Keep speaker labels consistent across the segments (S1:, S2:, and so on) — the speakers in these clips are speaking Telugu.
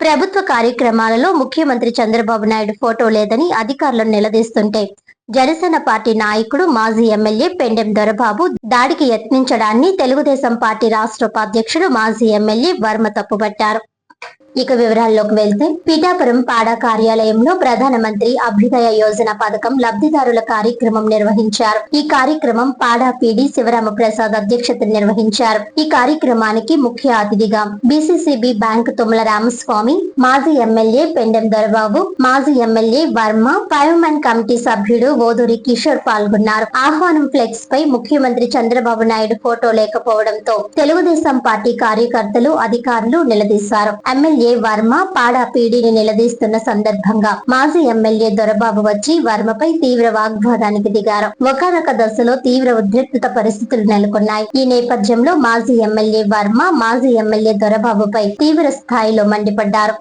S1: ప్రభుత్వ కార్యక్రమాలలో ముఖ్యమంత్రి చంద్రబాబు నాయుడు ఫోటో లేదని అధికారులను నిలదీస్తుంటే జనసేన పార్టీ నాయకుడు మాజీ ఎమ్మెల్యే పెండెం దొరబాబు దాడికి యత్నించడాన్ని తెలుగుదేశం పార్టీ రాష్ట్ర ఉపాధ్యక్షుడు మాజీ ఎమ్మెల్యే వర్మ తప్పుపట్టారు. ఇక వివరాల్లోకి వెళ్తే పిఠాపురం పాడా కార్యాలయంలో ప్రధానమంత్రి అభ్యుదయ యోజన పథకం లబ్ధిదారుల కార్యక్రమం నిర్వహించారు. ఈ కార్యక్రమం పాడా పీడి శివరామ ప్రసాద్ అధ్యక్షతన నిర్వహించారు. ఈ కార్యక్రమానికి ముఖ్య అతిథిగా బీసీసీబీ బ్యాంక్ తుమ్మల రామస్వామి, మాజీ ఎమ్మెల్యే పెండెం దొరబాబు, మాజీ ఎమ్మెల్యే వర్మ, 5 మెన్ కమిటీ సభ్యుడు ఓదూరి కిషోర్ పాల్గొన్నారు. ఆహ్వానం ఫ్లెక్స్ పై ముఖ్యమంత్రి చంద్రబాబు నాయుడు ఫోటో లేకపోవడంతో తెలుగుదేశం పార్టీ కార్యకర్తలు, అధికారులు నిలదీశారు. ఎమ్మెల్యే వర్మ పాడా పీడీని నిలదీస్తున్న సందర్భంగా మాజీ ఎమ్మెల్యే దొరబాబు వచ్చి వర్మపై తీవ్ర వాగ్వాదానికి దిగారు. ఒకనొక దశలో తీవ్ర ఉద్రిక్తత పరిస్థితులు నెలకొన్నాయి. ఈ నేపథ్యంలో మాజీ ఎమ్మెల్యే వర్మ మాజీ ఎమ్మెల్యే దొరబాబుపై తీవ్ర స్థాయిలో మండిపడ్డారు.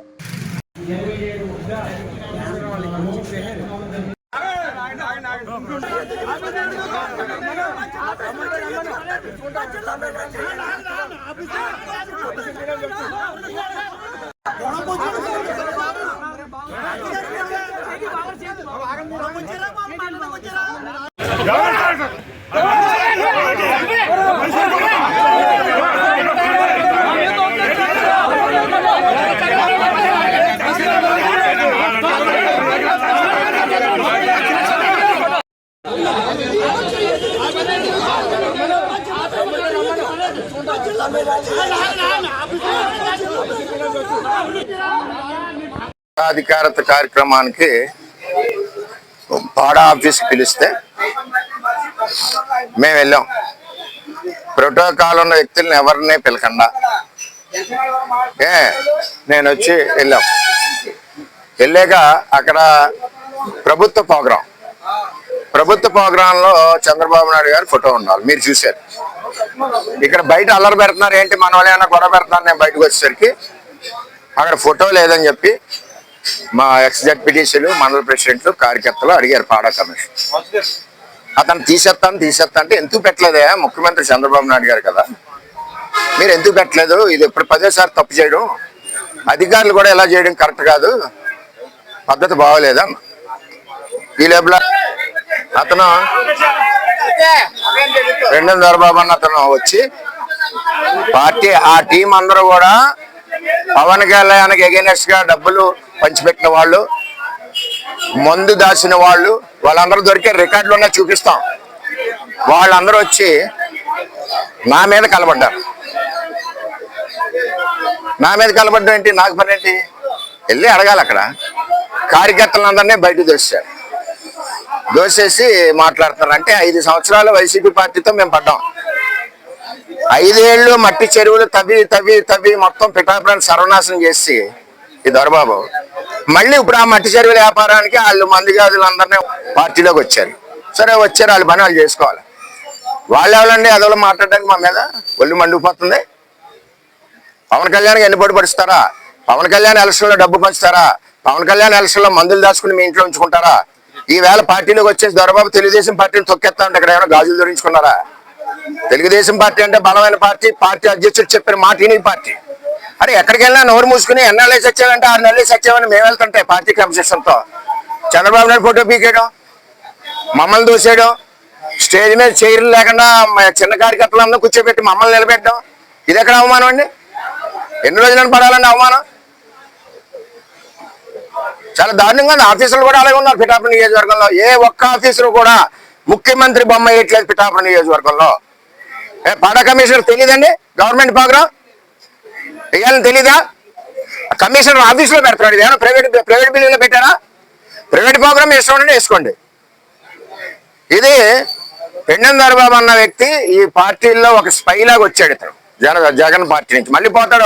S2: అధికారత కార్యక్రమానికి పాడా ఆఫీస్ పిలిస్తే మేము వెళ్ళాం. ప్రోటోకాల్ ఉన్న వ్యక్తులను ఎవరినే పిలకుండా నేను వచ్చి వెళ్ళాక అక్కడ ప్రభుత్వ ప్రోగ్రాంలో చంద్రబాబు నాయుడు గారి ఫోటో ఉండాలి. మీరు చూశారు. ఇక్కడ బయట అల్లరి పెడుతున్నారు. ఏంటి మన వాళ్ళు ఏమైనా గొడవ పెడుతున్నారు? నేను బయటకు వచ్చేసరికి అక్కడ ఫోటో లేదని చెప్పి మా ఎక్స్-జడ్పీటీసీలు, మండల ప్రెసిడెంట్లు, కార్యకర్తలు అడిగారు పాడా కమిషన్. అతను తీసేస్తా అంటే ఎందుకు పెట్టలేదే? ముఖ్యమంత్రి చంద్రబాబు నాయుడు గారు కదా, మీరు ఎందుకు పెట్టలేదు? ఇది ఇప్పుడు 10సారి తప్పు చేయడం, అధికారులు కూడా ఎలా చేయడం కరెక్ట్ కాదు, పద్ధతి బాగోలేదా? ఈ లోపల అతను పెండెం దొరబాబు అన్న అతను వచ్చి పార్టీ ఆ టీం అందరూ కూడా పవన్ కళ్యాణ్కి ఎగైనెస్ట్ గా డబ్బులు పంచిపెట్టిన వాళ్ళు, మందు దాచిన వాళ్ళు, వాళ్ళందరూ దొరికే రికార్డులు ఉన్నా చూపిస్తాం. వాళ్ళందరూ వచ్చి నా మీద కలబడ్డారు. నా మీద కలబడ్డం ఏంటి? నాకు పని ఏంటి? వెళ్ళి అడగాలి. అక్కడ కార్యకర్తలందరినీ బయట దోసేసి మాట్లాడుతున్నారు. అంటే 5 సంవత్సరాలు వైసీపీ పార్టీతో మేము పడ్డాం. 5 ఏళ్ళు మట్టి చెరువులు తవ్వి మొత్తం పిఠాపురాన్ని సర్వనాశనం చేసి ఈ దొరబాబు మళ్ళీ ఇప్పుడు ఆ మట్టి చెరువుల వ్యాపారానికి వాళ్ళు మందిగాదులందరినీ పార్టీలోకి వచ్చారు. సరే వచ్చారు, వాళ్ళ పని వాళ్ళు చేసుకోవాలి. వాళ్ళు ఎవరండి అదోళ్ళు మాట్లాడడానికి మా మీద ఒళ్ళు మండిపోతుంది. పవన్ కళ్యాణ్కి ఎన్ని పొడి పడుస్తారా? పవన్ కళ్యాణ్ ఎలక్షన్లో డబ్బు పంచుతారా? పవన్ కళ్యాణ్ ఎలక్షన్లో మందులు దాచుకుని మీ ఇంట్లో ఉంచుకుంటారా? ఈవేళ పార్టీలోకి వచ్చేసి దొరబాబు తెలుగుదేశం పార్టీని తొక్కేస్తా అంటే ఇక్కడ ఏమైనా గాజులు ధరించుకున్నారా? తెలుగుదేశం పార్టీ అంటే బలమైన పార్టీ. పార్టీ అధ్యక్షుడు చెప్పిన మాట ఈ పార్టీ. అరే ఎక్కడికి వెళ్ళినా నోరు మూసుకుని ఎన్నాళ్ళే సచ్చావంటే 6 నెలలే సచ్చావని మేము వెళ్తుంటే పార్టీ క్రమశిక్షణతో చంద్రబాబు నాయుడు ఫోటో పీకేయడం, మమ్మల్ని దూసేయడం, స్టేజ్ మీద చైర్లు లేకుండా చిన్న కార్యకర్తలందరూ కూర్చోబెట్టి మమ్మల్ని నిలబెట్టడం, ఇది ఎక్కడ అవమానం అండి? ఎన్ని రోజులను పడాలండి అవమానం? చాలా దారుణంగా ఉంది. ఆఫీసులు కూడా అలాగే ఉన్నారు పిఠాపురం నియోజకవర్గంలో. ఏ ఒక్క ఆఫీసులు కూడా ముఖ్యమంత్రి బొమ్మ వేయట్లేదు పిఠాపురం నియోజకవర్గంలో. పాడా కమిషనర్ తెలియదండి? గవర్నమెంట్ ప్రోగ్రాం వేయాలని తెలీదా? కమిషనర్ ఆఫీసులో పెడతాడు. ఏమైనా ప్రైవేట్ బిల్లులో పెట్టారా? ప్రైవేట్ ప్రోగ్రామ్ వేసుకోండి, వేసుకోండి. ఇది పెండెం దొరబాబు అన్న వ్యక్తి ఈ పార్టీల్లో ఒక స్పైలాగా వచ్చాడు. ఇతను జగన్ పార్టీ నుంచి మళ్ళీ పోతాడు.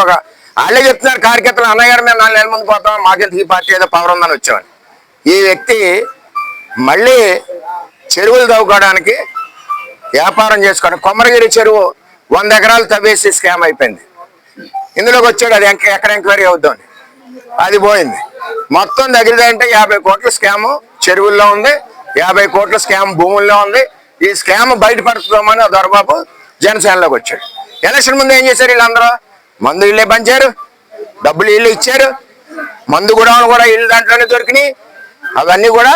S2: వాళ్ళే చెప్తున్నారు కార్యకర్తలు, అన్నయ్య గారు మేము 4 నెలల ముందు పోతాం, మాకెంత ఈ పార్టీ ఏదో పవర్ ఉందని వచ్చామని. ఈ వ్యక్తి మళ్ళీ చెరువులు తవ్వుకోవడానికి వ్యాపారం చేసుకోవడం. కొమరగిరి చెరువు 100 ఎకరాలు తవ్వేసి స్కామ్ అయిపోయింది. ఇందులోకి వచ్చాడు. అది ఎక్కడ ఎంక్వైరీ అవుద్దామని అది పోయింది. మొత్తం దగ్గరదంటే 50 కోట్ల స్కామ్ చెరువుల్లో ఉంది, 50 కోట్ల స్కామ్ భూముల్లో ఉంది. ఈ స్కామ్ బయటపడుతుందామని దొరబాబు జనసేనలోకి వచ్చాడు. ఎలక్షన్ ముందు ఏం చేశారు? వీళ్ళందరూ మందు ఇళ్ళే పంచారు, డబ్బులు ఇళ్ళు ఇచ్చారు, మందు కూడా ఇల్లు దాంట్లోనే దొరికినాయి. అవన్నీ కూడా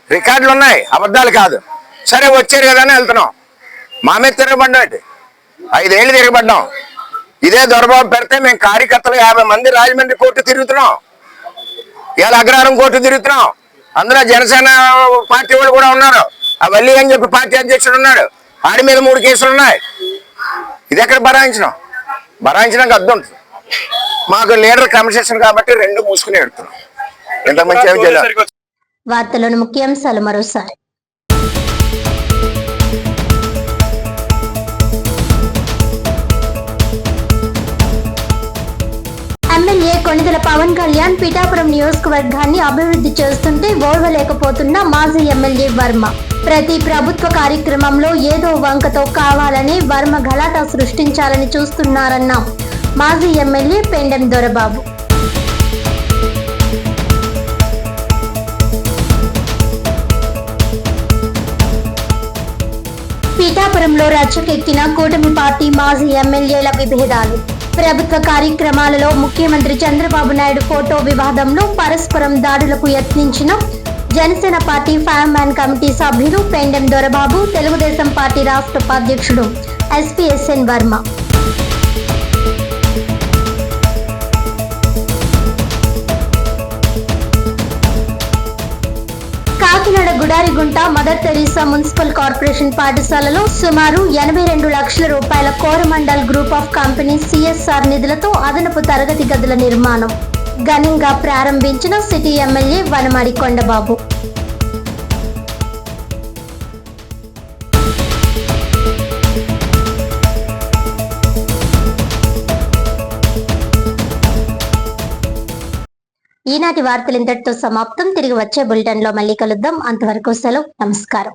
S2: రికార్డులు ఉన్నాయి, అబద్ధాలు కాదు. సరే వచ్చారు కదా అని వెళ్తున్నాం. మా మీద తిరగబడ్డాం, 5 ఏళ్ళు తిరగబడ్డాం. ఇదే దొరబాబు పెడితే మేము కార్యకర్తలు 50 మంది రాజమండ్రి కోర్టు తిరుగుతున్నాం, ఇవాళ అగ్రహారం కోర్టు తిరుగుతున్నాం. అందులో జనసేన పార్టీ వాళ్ళు కూడా ఉన్నారు. ఆ వల్లి అని చెప్పి పార్టీ అధ్యక్షుడు ఉన్నాడు, ఆడి మీద 3 కేసులు ఉన్నాయి. ఇది ఎక్కడ భరాయించడానికి అర్థం ఉంటుంది. మాకు లీడర్ క్రమశిక్షణ కాబట్టి 2 మూసుకుని ఎడుతున్నాం. ఎంత మంచి ఏం చేయలేదు.
S1: వార్తలోని ముఖ్యాంశాలు మరోసారి. ఎమ్మెల్యే కొణిదెల పవన్ కళ్యాణ్ పిఠాపురం నియోజకవర్గాన్ని అభివృద్ధి చేస్తుంటే ఓర్వలేకపోతున్న మాజీ ఎమ్మెల్యే వర్మ. ప్రతి ప్రభుత్వ కార్యక్రమంలో ఏదో వంకతో కావాలని వర్మ గలాటా సృష్టించాలని చూస్తున్నారన్న మాజీ ఎమ్మెల్యే పెండెం దొరబాబు. పిఠాపురంలో రచ్చకెక్కిన కూటమి పార్టీ మాజీ ఎమ్మెల్యేల విభేదాలు. ప్రభుత్వ కార్యక్రమాలలో ముఖ్యమంత్రి చంద్రబాబు నాయుడు ఫోటో వివాదంలో పరస్పరం దాడులకు యత్నించిన జనసేన పార్టీ ఫైర్మ్యాన్ కమిటీ సభ్యులు పెండెం దొరబాబు, తెలుగుదేశం పార్టీ రాష్ట్ర ఉపాధ్యక్షుడు SPSN Varma. Kakinada Gudarigunta mother Teresa municipal corporation పాఠశాలలో సుమారు 82 లక్షల రూపాయల Coromandel group of company CSR నిధులతో అదనపు తరగతి గదుల నిర్మాణం ఘనంగా ప్రారంభించిన సిటీ ఎమ్మెల్యే వనమాడి కొండబాబు. ఈనాటి వార్తలు ఇంతటితో సమాప్తం. తిరిగి వచ్చే బులెటిన్ లో మళ్ళీ కలుద్దాం. అంతవరకు సెలవు. నమస్కారం.